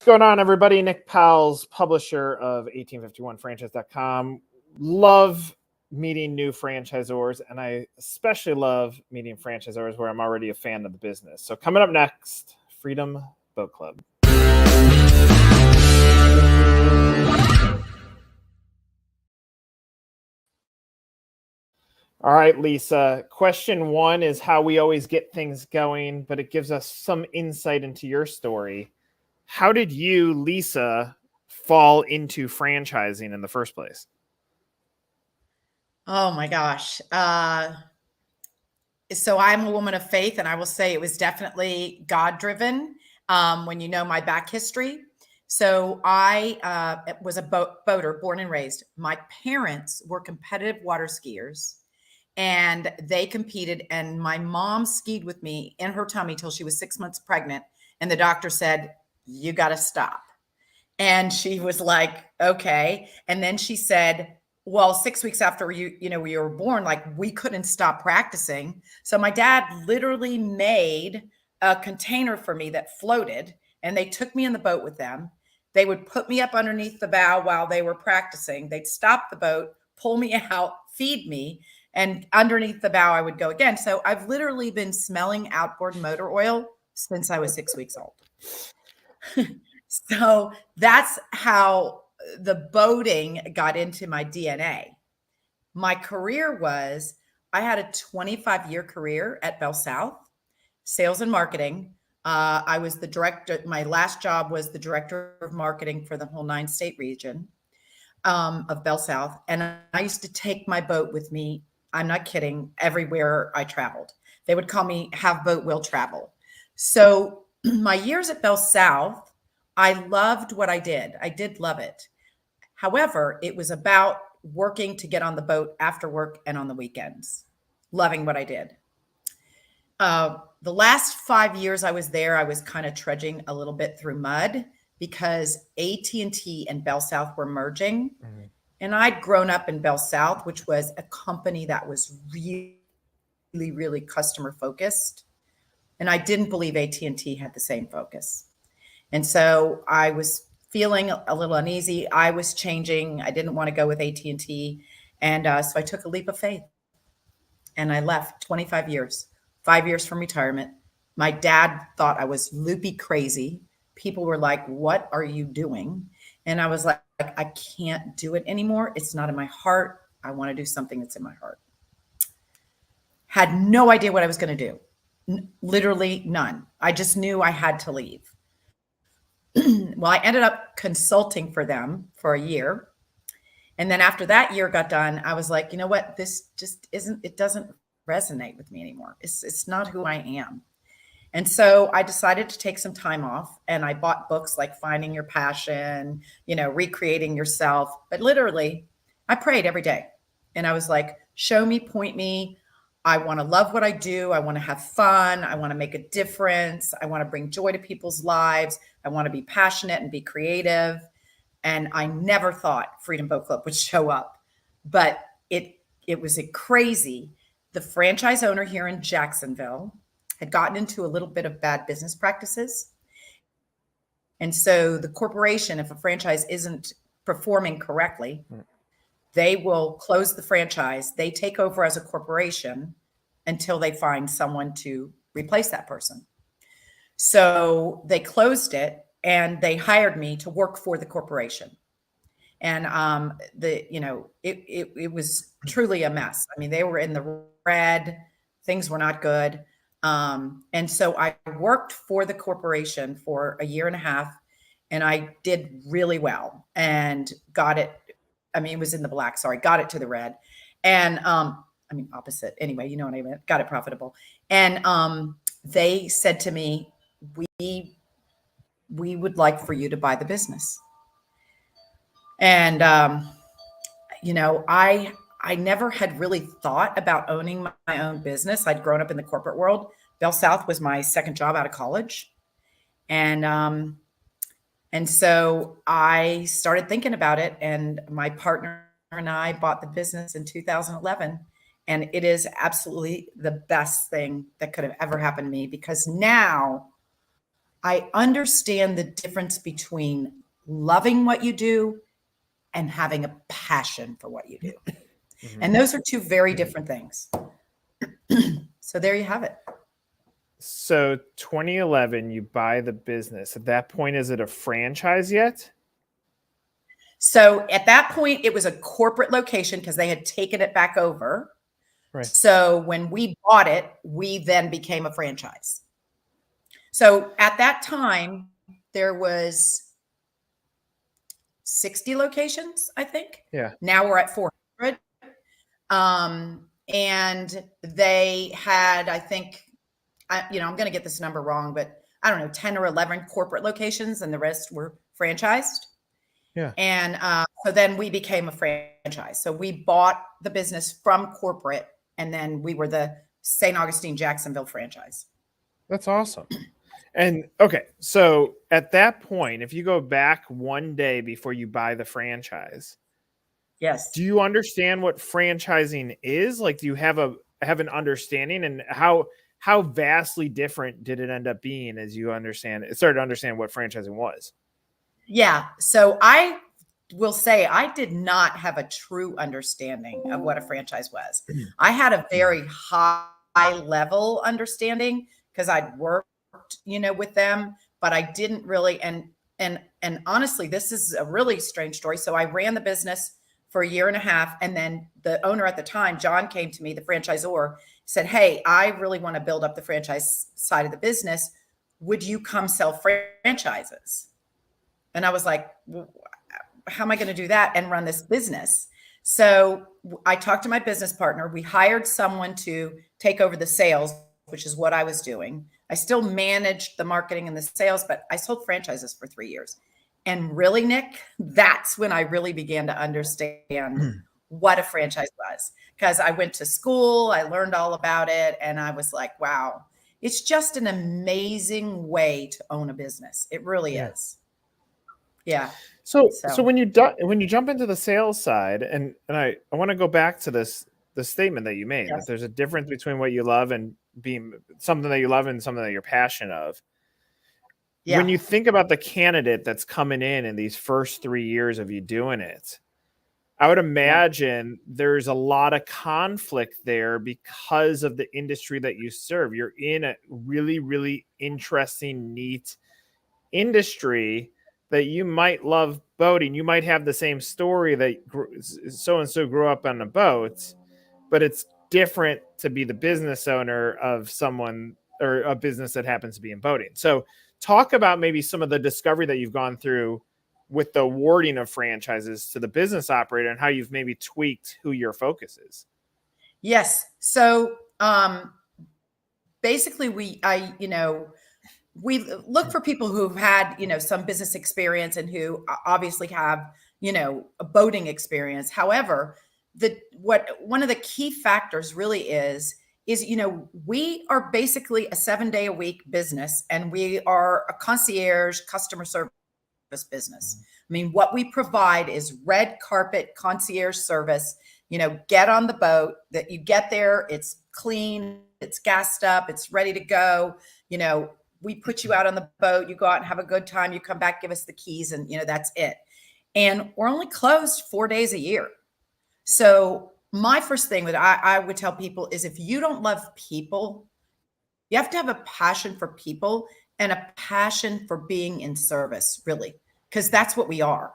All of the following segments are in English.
What's going on, everybody? Nick Powell's, publisher of 1851franchise.com. Love meeting new franchisors, and I especially love meeting franchisors where I'm already a fan of the business. So coming up next, Freedom Boat Club. All right, Lisa. Question one is how we always get things going, but it gives us some insight into your story. How did you, Lisa, fall into franchising in the first place? Oh my gosh. So I'm a woman of faith, and I will say it was definitely God-driven when you know my back history. So I was a boater, born and raised. My parents were competitive water skiers, and they competed, and my mom skied with me in her tummy till she was 6 months pregnant. And the doctor said, "You got to stop." And she was like, "Okay." And then she said, "Well, 6 weeks after you were born, like we couldn't stop practicing." So my dad literally made a container for me that floated, and they took me in the boat with them. They would put me up underneath the bow while they were practicing. They'd stop the boat, pull me out, feed me, and underneath the bow I would go again. So I've literally been smelling outboard motor oil since I was 6 weeks old. So that's how the boating got into my DNA. My career was, I had a 25-year career at Bell South, sales and marketing. I was the director. My last job was the director of marketing for the whole 9-state region of Bell South. And I used to take my boat with me. I'm not kidding. Everywhere I traveled, they would call me have boat, will travel. So my years at Bell South, I loved what I did. I did love it. However, it was about working to get on the boat after work and on the weekends, loving what I did. The last 5 years I was there, I was kind of trudging a little bit through mud because AT&T and Bell South were merging. Mm-hmm. And I'd grown up in Bell South, which was a company that was really, really customer focused. And I didn't believe AT&T had the same focus. And so I was feeling a little uneasy. I was changing. I didn't want to go with AT&T. And so I took a leap of faith and I left 25 years, 5 years from retirement. My dad thought I was loopy crazy. People were like, "What are you doing?" And I was like, "I can't do it anymore. It's not in my heart. I want to do something that's in my heart." Had no idea what I was going to do. Literally none. I just knew I had to leave. Well, I ended up consulting for them for a year. And then after that year got done, I was like, you know what? This just it doesn't resonate with me anymore. It's not who I am. And so I decided to take some time off, and I bought books like Finding Your Passion, Recreating Yourself. But literally, I prayed every day. And I was like, show me, point me. I want to love what I do. I want to have fun. I want to make a difference. I want to bring joy to people's lives. I want to be passionate and be creative. And I never thought Freedom Boat Club would show up, but it was crazy. The franchise owner here in Jacksonville had gotten into a little bit of bad business practices. And so the corporation, if a franchise isn't performing correctly, they will close the franchise. They take over as a corporation until they find someone to replace that person. So they closed it and they hired me to work for the corporation. And it was truly a mess. I mean, they were in the red. Things were not good. And so I worked for the corporation for a year and a half, and I did really well and got it. I mean, it was in the black, sorry, got it to the red. And opposite. Anyway, you know what I meant, got it profitable. And they said to me, we would like for you to buy the business. And, I never had really thought about owning my own business. I'd grown up in the corporate world. Bell South was my second job out of college. And so I started thinking about it, and my partner and I bought the business in 2011. And it is absolutely the best thing that could have ever happened to me, because now I understand the difference between loving what you do and having a passion for what you do. Mhm. And those are two very different things. So there you have it. So 2011, you buy the business. At that point, is it a franchise yet? So at that point, it was a corporate location because they had taken it back over. Right. So when we bought it, we then became a franchise. So at that time, there was 60 locations, I think. Yeah. Now we're at 400. And they had, I think, I'm going to get this number wrong, but I don't know, 10 or 11 corporate locations, and the rest were franchised. Yeah. And so then we became a franchise. So we bought the business from corporate, and then we were the St. Augustine Jacksonville franchise. That's awesome. And okay, so at that point, if you go back one day before you buy the franchise, Yes. do you understand what franchising is? Like, do you have an understanding, and how vastly different did it end up being as you started to understand what franchising was? Yeah. So I will say I did not have a true understanding of what a franchise was. I had a very high level understanding because I'd worked, with them, but I didn't really. And honestly, this is a really strange story. So I ran the business for a year and a half. And then the owner at the time, John, came to me, the franchisor, said, "Hey, I really want to build up the franchise side of the business. Would you come sell franchises?" And I was like, well, how am I going to do that and run this business? So I talked to my business partner. We hired someone to take over the sales, which is what I was doing. I still managed the marketing and the sales, but I sold franchises for 3 years. And really, Nick, that's when I really began to understand what a franchise was. Because I went to school, I learned all about it, and I was like, wow, it's just an amazing way to own a business. It really is. Yeah. So when you jump into the sales side, and I want to go back to the statement that you made, Yes. that there's a difference between what you love and being something that you love and something that you're passionate of. Yeah. When you think about the candidate that's coming in these first 3 years of you doing it, I would imagine there's a lot of conflict there because of the industry that you serve. You're in a really, really interesting, neat industry that you might love boating. You might have the same story that so-and-so grew up on a boat, but it's different to be the business owner of someone or a business that happens to be in boating. So talk about maybe some of the discovery that you've gone through with the awarding of franchises to the business operator and how you've maybe tweaked who your focus is. Yes. So basically we look for people who've had, some business experience and who obviously have, a boating experience. However, one of the key factors really is, we are basically a 7-day-a-week business, and we are a concierge customer service business. I mean, what we provide is red carpet concierge service. Get on the boat, that you get there, it's clean, it's gassed up, it's ready to go. We put you out on the boat, you go out and have a good time, you come back, give us the keys, and that's it. And we're only closed 4 days a year. So my first thing that I would tell people is, if you don't love people, you have to have a passion for people and a passion for being in service, really, because that's what we are.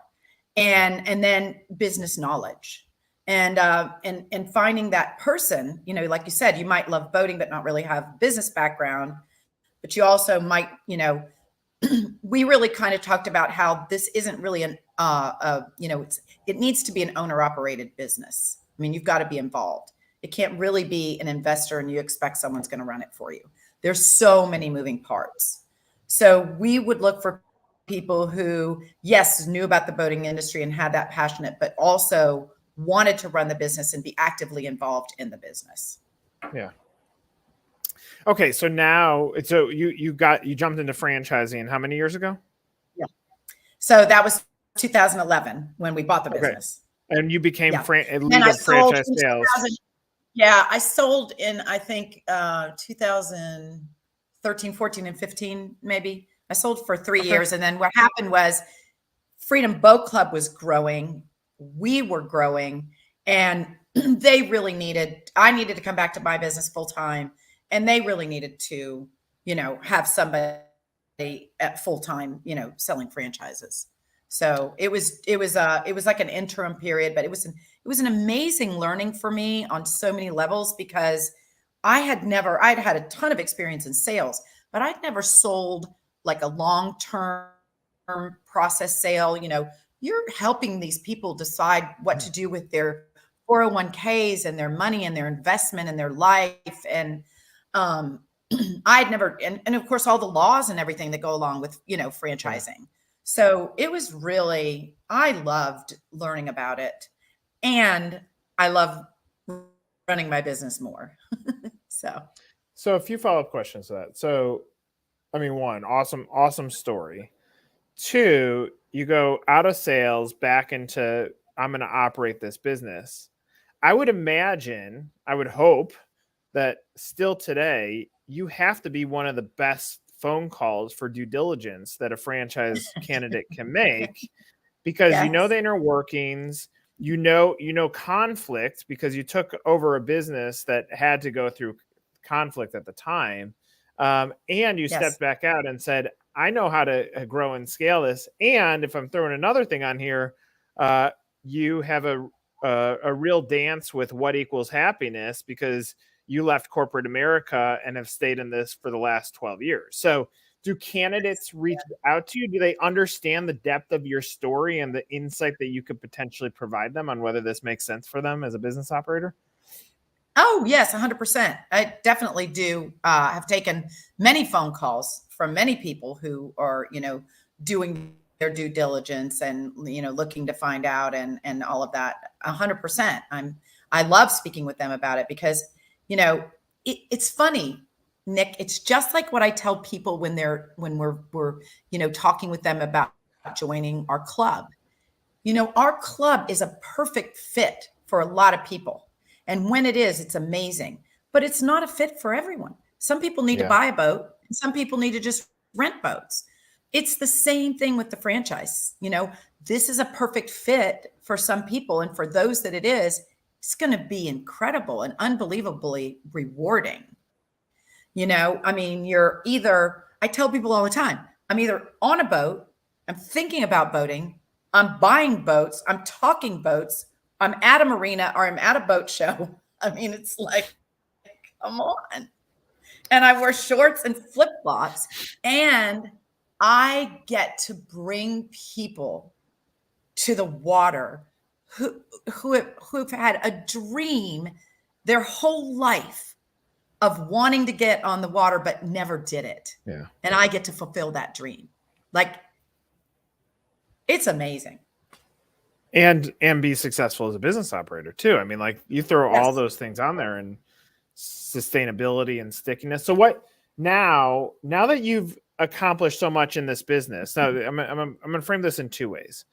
And then business knowledge and finding that person, like you said, you might love boating, but not really have business background, but you also might, we really kind of talked about how this isn't really it needs to be an owner operated business. I mean, you've got to be involved. It can't really be an investor and you expect someone's going to run it for you. There's so many moving parts. So we would look for people who, yes, knew about the boating industry and had that passionate, but also wanted to run the business and be actively involved in the business. Yeah. Okay. So now, you jumped into franchising how many years ago? Yeah. So that was 2011 when we bought the business. And you became lead of franchise sales. Yeah. I sold in, I think, 2013, 14, and 15, maybe. I sold for 3 Okay. years. And then what happened was Freedom Boat Club was growing. We were growing, and they really I needed to come back to my business full time. And they really needed to, have somebody at full time, selling franchises. So it was like an interim period, but it was an amazing learning for me on so many levels, because I'd had a ton of experience in sales, but I'd never sold like a long-term process sale. You're helping these people decide what to do with their 401ks and their money and their investment and their life. And I'd never, and of course, all the laws and everything that go along with, franchising. So it was really, I loved learning about it, and I love running my business more. So a few follow-up questions to that. So, I mean, one, awesome story. Two, you go out of sales back into, I'm going to operate this business. I would imagine, I would hope that still today, you have to be one of the best phone calls for due diligence that a franchise candidate can make, because you know Yes. the inner workings, you know conflict, because you took over a business that had to go through conflict at the time, and you Yes. stepped back out and said, I know how to grow and scale this. And if I'm throwing another thing on here, you have a real dance with what equals happiness, because you left corporate America and have stayed in this for the last 12 years. So do candidates reach out to you? Do they understand the depth of your story and the insight that you could potentially provide them on whether this makes sense for them as a business operator? Oh, yes, 100%. I definitely do. Have taken many phone calls from many people who are, doing their due diligence and, looking to find out and all of that. 100%. I love speaking with them about it, because, it's funny, Nick. It's just like what I tell people when we're talking with them about joining our club. Our club is a perfect fit for a lot of people. And when it is, it's amazing, but it's not a fit for everyone. Some people need to Yeah. buy a boat, and some people need to just rent boats. It's the same thing with the franchise. This is a perfect fit for some people. And for those that it is, it's going to be incredible and unbelievably rewarding. I mean, I tell people all the time, I'm either on a boat, I'm thinking about boating, I'm buying boats, I'm talking boats, I'm at a marina, or I'm at a boat show. I mean, it's like, come on. And I wear shorts and flip flops, and I get to bring people to the water who've had a dream their whole life of wanting to get on the water, but never did it. Yeah. And I get to fulfill that dream. Like, it's amazing. And be successful as a business operator too. I mean, like, you throw all Yes. those things on there, and sustainability and stickiness. So what now that you've accomplished so much in this business, now I'm going to frame this in two ways.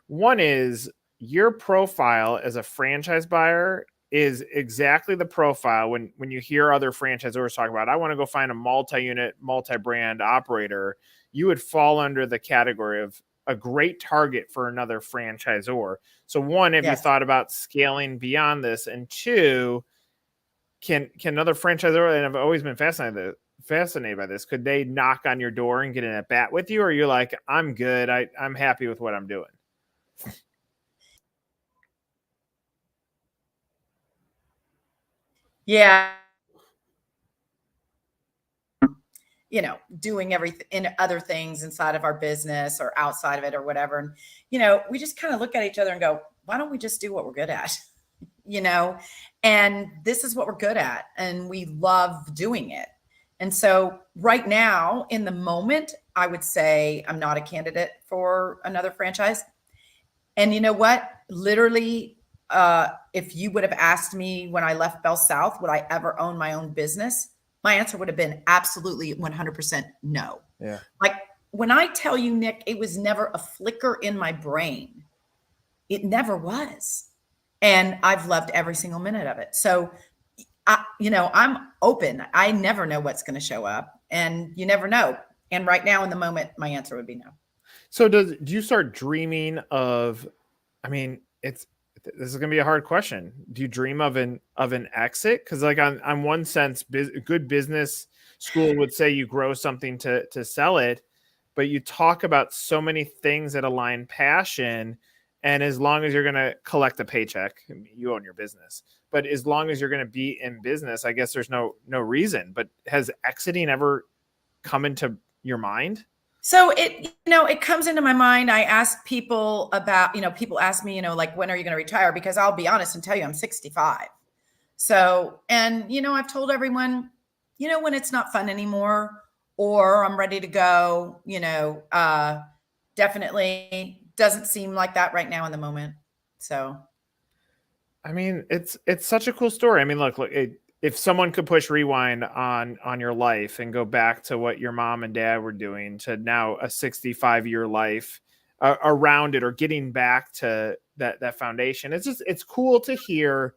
One is your profile as a franchise buyer is exactly the profile when you hear other franchisors talk about, I want to go find a multi-unit, multi-brand operator, you would fall under the category of a great target for another franchisor. So one, have you Yes. thought about scaling beyond this? And two, can another franchisor, and I've always been fascinated by this, could they knock on your door and get in at bat with you? Or you're like, I'm good. I'm happy with what I'm doing. Yeah. Doing everything in other things inside of our business or outside of it or whatever. And, we just kind of look at each other and go, why don't we just do what we're good at? And this is what we're good at, and we love doing it. And so right now, in the moment, I would say I'm not a candidate for another franchise. And you know what? Literally, if you would have asked me when I left Bell South, would I ever own my own business? My answer would have been absolutely 100% no. Yeah. Like, when I tell you, Nick, it was never a flicker in my brain. It never was. And I've loved every single minute of it. So, I'm open. I never know what's going to show up, and you never know. And right now in the moment, my answer would be no. So do you start dreaming of, I mean, this is going to be a hard question. Do you dream of an exit? Cause like on one sense, good business school would say you grow something to sell it, but you talk about so many things that align passion. And as long as you're going to collect a paycheck, you own your business, but as long as you're going to be in business, I guess there's no reason. But has exiting ever come into your mind? So it comes into my mind. I ask people about, people ask me, like, when are you going to retire? Because I'll be honest and tell you, I'm 65. So, and, I've told everyone, when it's not fun anymore, or I'm ready to go, definitely doesn't seem like that right now in the moment. So, I mean, it's such a cool story. I mean, look, if someone could push rewind on your life and go back to what your mom and dad were doing to now a 65-year life around it, or getting back to that foundation, it's cool to hear.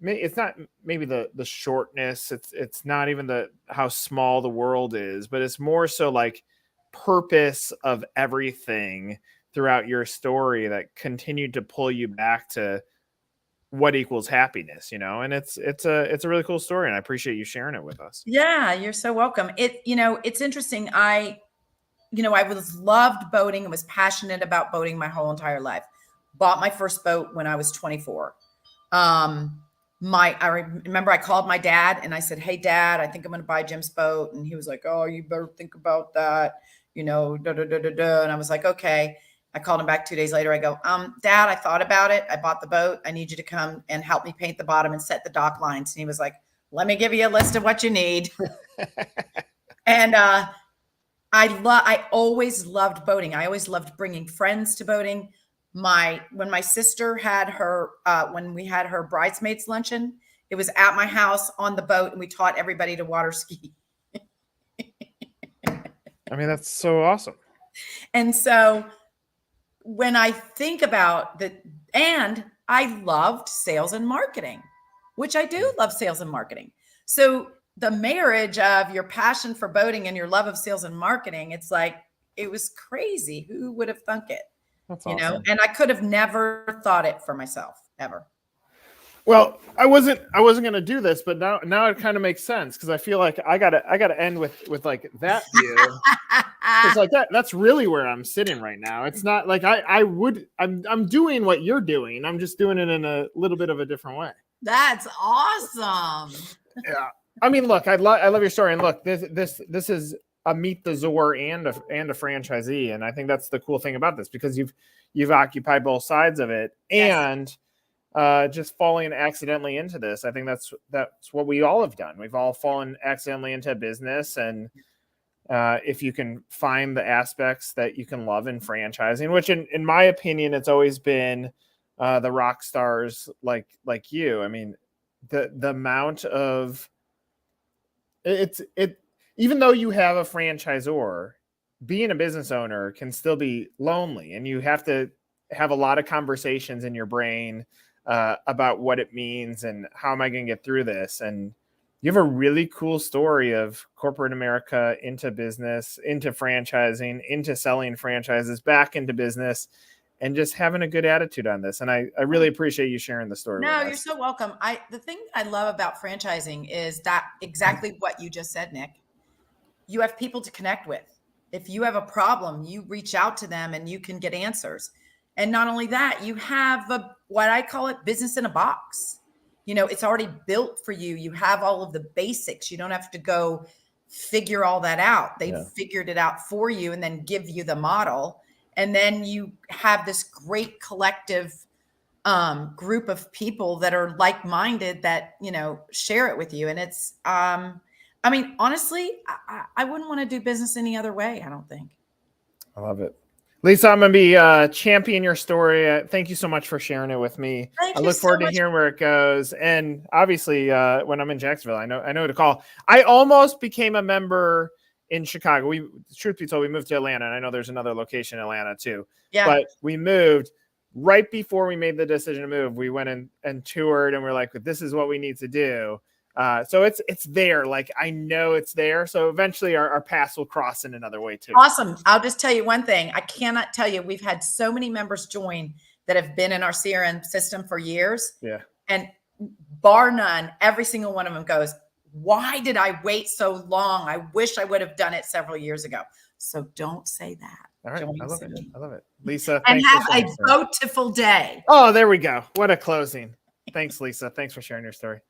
It's not maybe the shortness. It's not even the how small the world is, but it's more so like purpose of everything throughout your story that continued to pull you back to what equals happiness, and it's a really cool story, and I appreciate you sharing it with us. yeah, you're so welcome. It's interesting. I was loved boating and was passionate about boating my whole entire life. Bought my first boat when I was 24. I remember I called my dad and I said, "Hey Dad, I think I'm going to buy Jim's boat." And he was like, "Oh, you better think about that. Da, da, da, da, da." And I was like, "Okay." I called him back 2 days later. I go, Dad, I thought about it. I bought the boat. I need you to come and help me paint the bottom and set the dock lines. And he was like, "Let me give you a list of what you need." And, I always loved boating. I always loved bringing friends to boating. When my sister had when we had her bridesmaids luncheon, it was at my house on the boat, and we taught everybody to water ski. I mean, that's so awesome. And so when I think about that, and I loved sales and marketing, which I do love sales and marketing. So the marriage of your passion for boating and your love of sales and marketing, it's like, it was crazy. Who would have thunk it? That's awesome. And I could have never thought it for myself ever. Well, I wasn't going to do this, but now it kind of makes sense, because I feel like I gotta end with like that view. It's like that's really where I'm sitting right now. It's not like I'm doing what you're doing. I'm just doing it in a little bit of a different way. That's awesome. Yeah. I mean, look, I love your story, and look, this is a meet the Zor and a franchisee, and I think that's the cool thing about this, because you've occupied both sides of it, and just falling accidentally into this. I think that's what we all have done. We've all fallen accidentally into business, and if you can find the aspects that you can love in franchising, which in my opinion, it's always been the rock stars like you. I mean, the amount of even though you have a franchisor, being a business owner can still be lonely, and you have to have a lot of conversations in your brain about what it means and how am I going to get through this. And you have a really cool story of corporate America into business, into franchising, into selling franchises, back into business, and just having a good attitude on this. And I really appreciate you sharing the story. No, with you're us. so welcome. The thing I love about franchising is that exactly what you just said, Nick. You have people to connect with. If you have a problem, you reach out to them and you can get answers. And not only that, you have what I call it, business in a box. It's already built for you. You have all of the basics. You don't have to go figure all that out. They've figured it out for you and then give you the model. And then you have this great collective group of people that are like-minded that, share it with you. And it's, I mean, honestly, I wouldn't want to do business any other way. I don't think. I love it. Lisa, I'm going to be champion your story. Thank you so much for sharing it with me. I look forward to hearing where it goes. And obviously, when I'm in Jacksonville, I know who to call. I almost became a member in Chicago. Truth be told, we moved to Atlanta, and I know there's another location in Atlanta too. Yeah. But we moved right before we made the decision to move. We went and toured, and we're like, this is what we need to do. So it's there. Like I know it's there. So eventually our paths will cross in another way too. Awesome. I'll just tell you one thing. I cannot tell you, we've had so many members join that have been in our CRM system for years. Yeah. And bar none, every single one of them goes, why did I wait so long? I wish I would have done it several years ago. So don't say that. All right. Join I love soon. it. I love it. Lisa. And thanks for have a sharing your story. beautiful day. Oh, there we go. What a closing. Thanks, Lisa. Thanks for sharing your story.